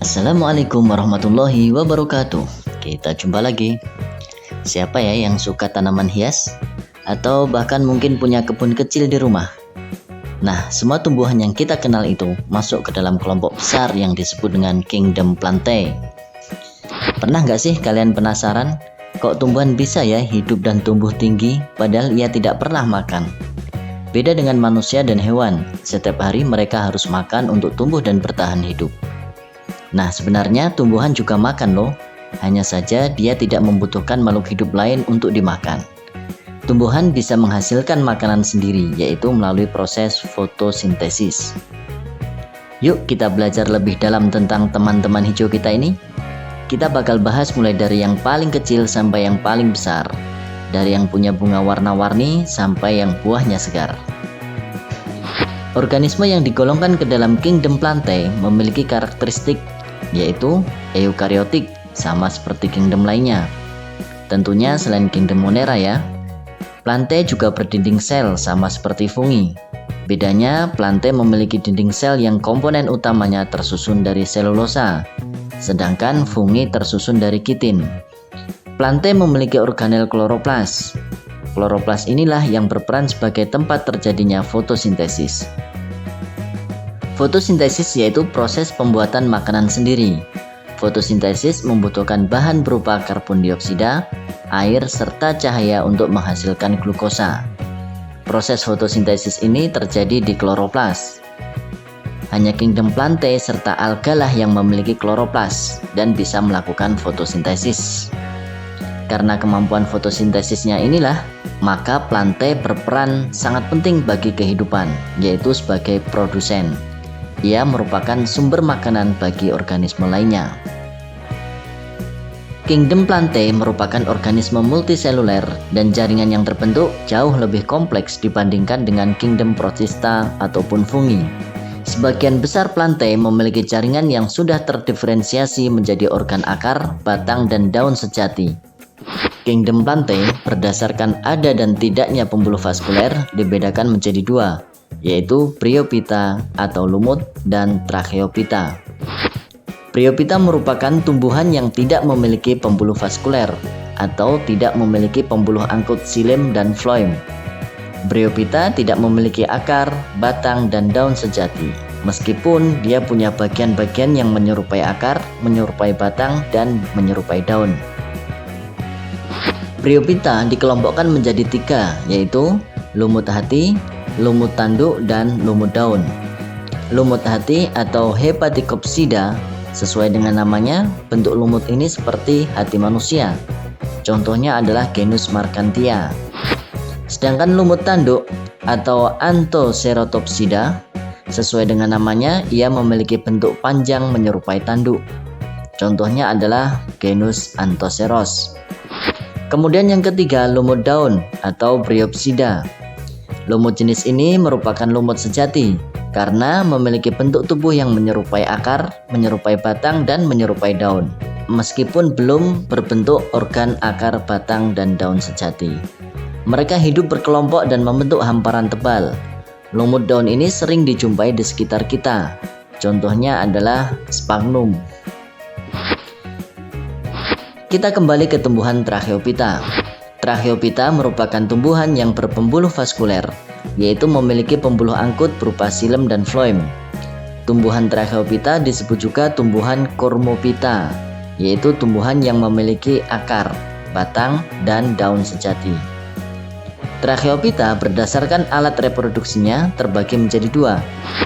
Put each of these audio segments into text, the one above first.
Assalamualaikum warahmatullahi wabarakatuh. Kita jumpa lagi. Siapa ya yang suka tanaman hias? Atau bahkan mungkin punya kebun kecil di rumah? Nah, semua tumbuhan yang kita kenal itu masuk ke dalam kelompok besar yang disebut dengan Kingdom Plantae. Pernah nggak sih kalian penasaran? Kok tumbuhan bisa ya hidup dan tumbuh tinggi padahal ia tidak pernah makan? Beda dengan manusia dan hewan, setiap hari mereka harus makan untuk tumbuh dan bertahan hidup. Nah, sebenarnya tumbuhan juga makan loh, hanya saja dia tidak membutuhkan makhluk hidup lain untuk dimakan. Tumbuhan bisa menghasilkan makanan sendiri, yaitu melalui proses fotosintesis. Yuk kita belajar lebih dalam tentang teman-teman hijau kita ini. Kita bakal bahas mulai dari yang paling kecil sampai yang paling besar, dari yang punya bunga warna-warni sampai yang buahnya segar. Organisme yang digolongkan ke dalam Kingdom Plantae memiliki karakteristik yaitu eukariotik, sama seperti kingdom lainnya. Tentunya selain kingdom Monera ya. Plantae juga berdinding sel sama seperti fungi. Bedanya, Plantae memiliki dinding sel yang komponen utamanya tersusun dari selulosa, sedangkan fungi tersusun dari kitin. Plantae memiliki organel kloroplas. Kloroplas inilah yang berperan sebagai tempat terjadinya fotosintesis. Fotosintesis yaitu proses pembuatan makanan sendiri. Fotosintesis membutuhkan bahan berupa karbon dioksida, air, serta cahaya untuk menghasilkan glukosa. Proses fotosintesis ini terjadi di kloroplas. Hanya Kingdom Plantae serta alga lah yang memiliki kloroplas dan bisa melakukan fotosintesis. Karena kemampuan fotosintesisnya inilah, maka Plantae berperan sangat penting bagi kehidupan, yaitu sebagai produsen. Ia merupakan sumber makanan bagi organisme lainnya. Kingdom Plantae merupakan organisme multiseluler dan jaringan yang terbentuk jauh lebih kompleks dibandingkan dengan Kingdom Protista ataupun fungi. Sebagian besar Plantae memiliki jaringan yang sudah terdiferensiasi menjadi organ akar, batang, dan daun sejati. Kingdom Plantae berdasarkan ada dan tidaknya pembuluh vaskuler dibedakan menjadi dua, yaitu Bryophyta atau lumut dan Tracheophyta. Bryophyta merupakan tumbuhan yang tidak memiliki pembuluh vaskuler atau tidak memiliki pembuluh angkut xilem dan phloem. Bryophyta tidak memiliki akar, batang, dan daun sejati, meskipun dia punya bagian-bagian yang menyerupai akar, menyerupai batang, dan menyerupai daun. Bryophyta dikelompokkan menjadi tiga, yaitu lumut hati, lumut tanduk, dan lumut daun. Lumut hati atau Hepaticopsida, sesuai dengan namanya, bentuk lumut ini seperti hati manusia. Contohnya adalah genus Markhantia. Sedangkan lumut tanduk atau Anthoceratopsida, sesuai dengan namanya, ia memiliki bentuk panjang menyerupai tanduk. Contohnya adalah genus Anthoceros. Kemudian yang ketiga, lumut daun atau Bryopsida. Lumut jenis ini merupakan lumut sejati karena memiliki bentuk tubuh yang menyerupai akar, menyerupai batang, dan menyerupai daun, meskipun belum berbentuk organ akar, batang, dan daun sejati. Mereka hidup berkelompok dan membentuk hamparan tebal. Lumut daun ini sering dijumpai di sekitar kita. Contohnya adalah sphagnum. Kita kembali ke tumbuhan Tracheophyta. Tracheophyta merupakan tumbuhan yang berpembuluh vaskuler, yaitu memiliki pembuluh angkut berupa xilem dan phloem. Tumbuhan Tracheophyta disebut juga tumbuhan Cormophyta, yaitu tumbuhan yang memiliki akar, batang, dan daun sejati. Tracheophyta berdasarkan alat reproduksinya terbagi menjadi dua,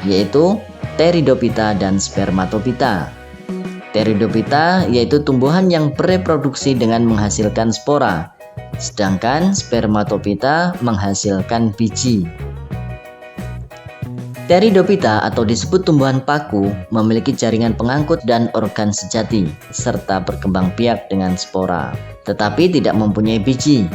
yaitu Pteridophyta dan Spermatophyta. Pteridophyta yaitu tumbuhan yang bereproduksi dengan menghasilkan spora, sedangkan Spermatophyta menghasilkan biji. Pteridophyta atau disebut tumbuhan paku memiliki jaringan pengangkut dan organ sejati, serta berkembang biak dengan spora, tetapi tidak mempunyai biji.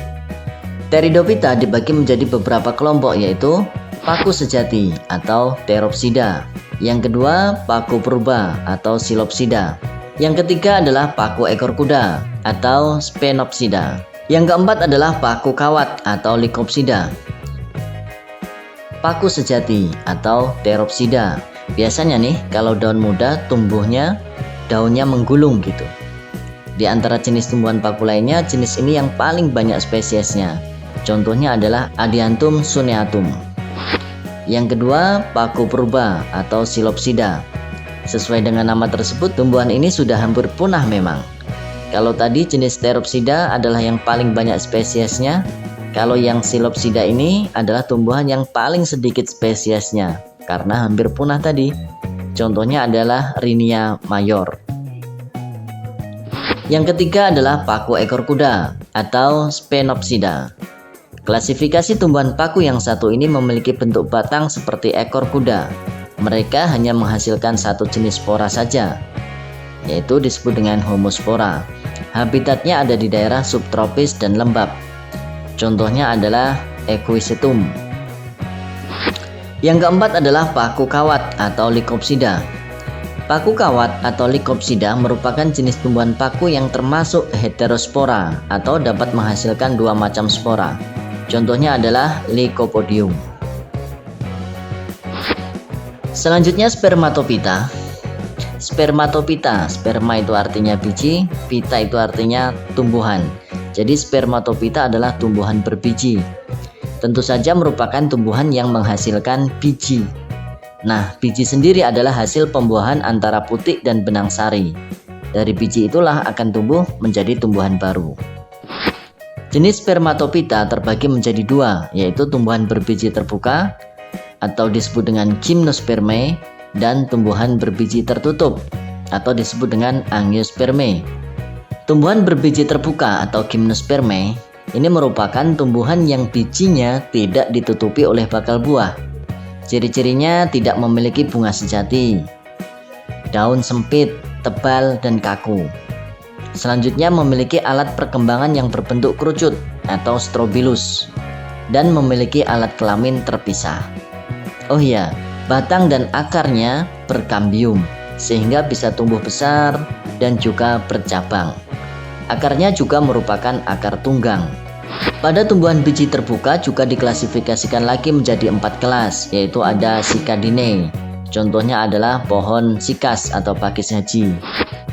Pteridophyta dibagi menjadi beberapa kelompok, yaitu paku sejati atau Pteropsida. Yang kedua, paku purba atau Silopsida. Yang ketiga adalah paku ekor kuda atau Sphenopsida. Yang keempat adalah paku kawat atau Lycopsida. Paku sejati atau Pteropsida. Biasanya nih kalau daun muda tumbuhnya daunnya menggulung gitu. Di antara jenis tumbuhan paku lainnya, jenis ini yang paling banyak spesiesnya. Contohnya adalah Adiantum suneatum. Yang kedua, paku purba atau Silopsida. Sesuai dengan nama tersebut, tumbuhan ini sudah hampir punah memang. Kalau tadi jenis Pteropsida adalah yang paling banyak spesiesnya, kalau yang Silopsida ini adalah tumbuhan yang paling sedikit spesiesnya karena hampir punah tadi. Contohnya adalah Rhynia mayor. Yang ketiga adalah paku ekor kuda atau Sphenopsida. Klasifikasi tumbuhan paku yang satu ini memiliki bentuk batang seperti ekor kuda. Mereka hanya menghasilkan satu jenis spora saja, yaitu disebut dengan homospora. Habitatnya ada di daerah subtropis dan lembab. Contohnya adalah Equisetum. Yang keempat adalah paku kawat atau Lycopsida. Paku kawat atau Lycopsida merupakan jenis tumbuhan paku yang termasuk heterospora atau dapat menghasilkan dua macam spora. Contohnya adalah Lycopodium. Selanjutnya Spermatophyta. Spermatophyta, sperma itu artinya biji, pita itu artinya tumbuhan. Jadi Spermatophyta adalah tumbuhan berbiji. Tentu saja merupakan tumbuhan yang menghasilkan biji. Nah, biji sendiri adalah hasil pembuahan antara putik dan benang sari. Dari biji itulah akan tumbuh menjadi tumbuhan baru. Jenis Spermatophyta terbagi menjadi dua, yaitu tumbuhan berbiji terbuka atau disebut dengan Gymnospermae dan tumbuhan berbiji tertutup atau disebut dengan Angiospermae. Tumbuhan berbiji terbuka atau Gymnospermae ini merupakan tumbuhan yang bijinya tidak ditutupi oleh bakal buah. Ciri-cirinya tidak memiliki bunga sejati, daun sempit, tebal, dan kaku. Selanjutnya memiliki alat perkembangan yang berbentuk kerucut atau strobilus dan memiliki alat kelamin terpisah. Oh iya, batang dan akarnya berkambium sehingga bisa tumbuh besar dan juga bercabang. Akarnya juga merupakan akar tunggang. Pada tumbuhan biji terbuka juga diklasifikasikan lagi menjadi 4 kelas, yaitu ada Cycadinae. Contohnya adalah pohon sikas atau pakis haji.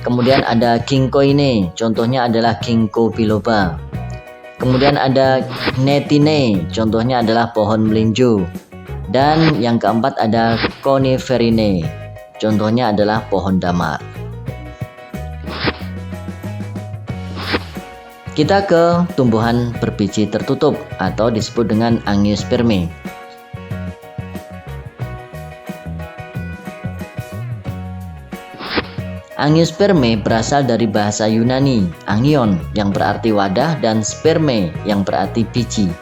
Kemudian ada Ginkgoinae, contohnya adalah Ginkgo biloba. Kemudian ada Gnetinae, contohnya adalah pohon melinjo. Dan yang keempat ada Coniferinae, contohnya adalah pohon damar. Kita ke tumbuhan berbiji tertutup atau disebut dengan Angiospermae. Angiospermae berasal dari bahasa Yunani, angion yang berarti wadah dan sperme yang berarti biji.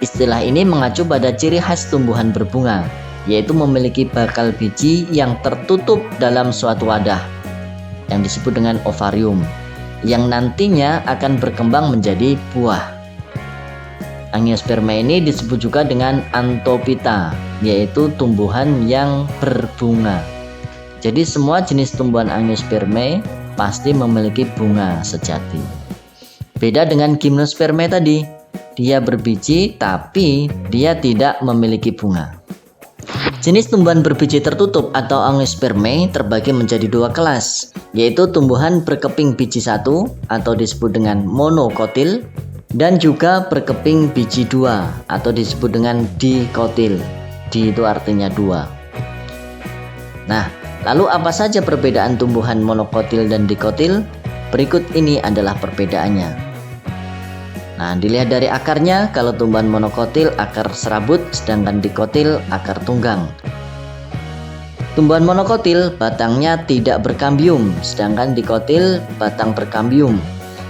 Istilah ini mengacu pada ciri khas tumbuhan berbunga, yaitu memiliki bakal biji yang tertutup dalam suatu wadah yang disebut dengan ovarium, yang nantinya akan berkembang menjadi buah. Angiospermae ini disebut juga dengan Anthophyta, yaitu tumbuhan yang berbunga. Jadi semua jenis tumbuhan Angiospermae pasti memiliki bunga sejati. Beda dengan Gymnospermae tadi, dia berbiji tapi dia tidak memiliki bunga. Jenis tumbuhan berbiji tertutup atau Angiospermae terbagi menjadi 2 kelas, yaitu tumbuhan berkeping biji satu atau disebut dengan monokotil dan juga berkeping biji 2 atau disebut dengan dikotil. Di itu artinya 2. Nah, lalu apa saja perbedaan tumbuhan monokotil dan dikotil? Berikut ini adalah perbedaannya. Nah, dilihat dari akarnya, kalau tumbuhan monokotil akar serabut, sedangkan dikotil akar tunggang. Tumbuhan monokotil batangnya tidak berkambium, sedangkan dikotil batang berkambium.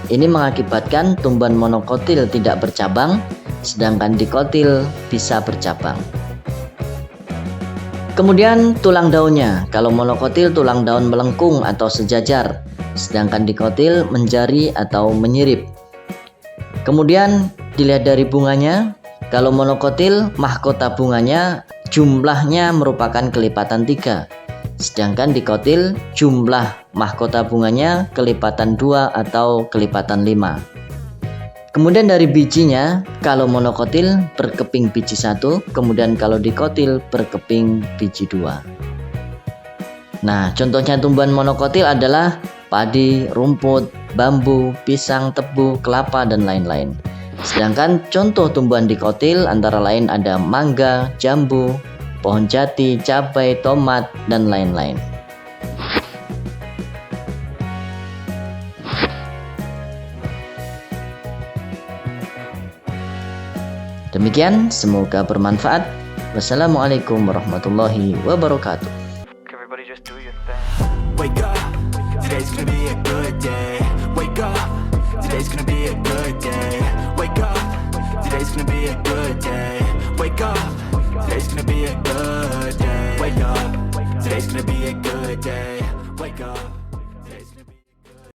Ini mengakibatkan tumbuhan monokotil tidak bercabang, sedangkan dikotil bisa bercabang. Kemudian tulang daunnya, kalau monokotil tulang daun melengkung atau sejajar, sedangkan dikotil menjari atau menyirip. Kemudian dilihat dari bunganya, kalau monokotil mahkota bunganya jumlahnya merupakan kelipatan 3, sedangkan dikotil jumlah mahkota bunganya kelipatan 2 atau kelipatan 5. Kemudian dari bijinya, kalau monokotil berkeping biji 1, kemudian kalau dikotil berkeping biji 2. Nah, contohnya tumbuhan monokotil adalah padi, rumput, bambu, pisang, tebu, kelapa, dan lain-lain. Sedangkan contoh tumbuhan dikotil antara lain ada mangga, jambu, pohon jati, cabai, tomat, dan lain-lain. Demikian, semoga bermanfaat. Wassalamualaikum warahmatullahi wabarakatuh. Everybody just do your thing. Wake up, today's gonna be a good day. Wake up, today's gonna be a good day. Wake up, today's gonna be a good day. Wake up, today's gonna be a good day. Wake up, today's gonna be a good day. Wake up.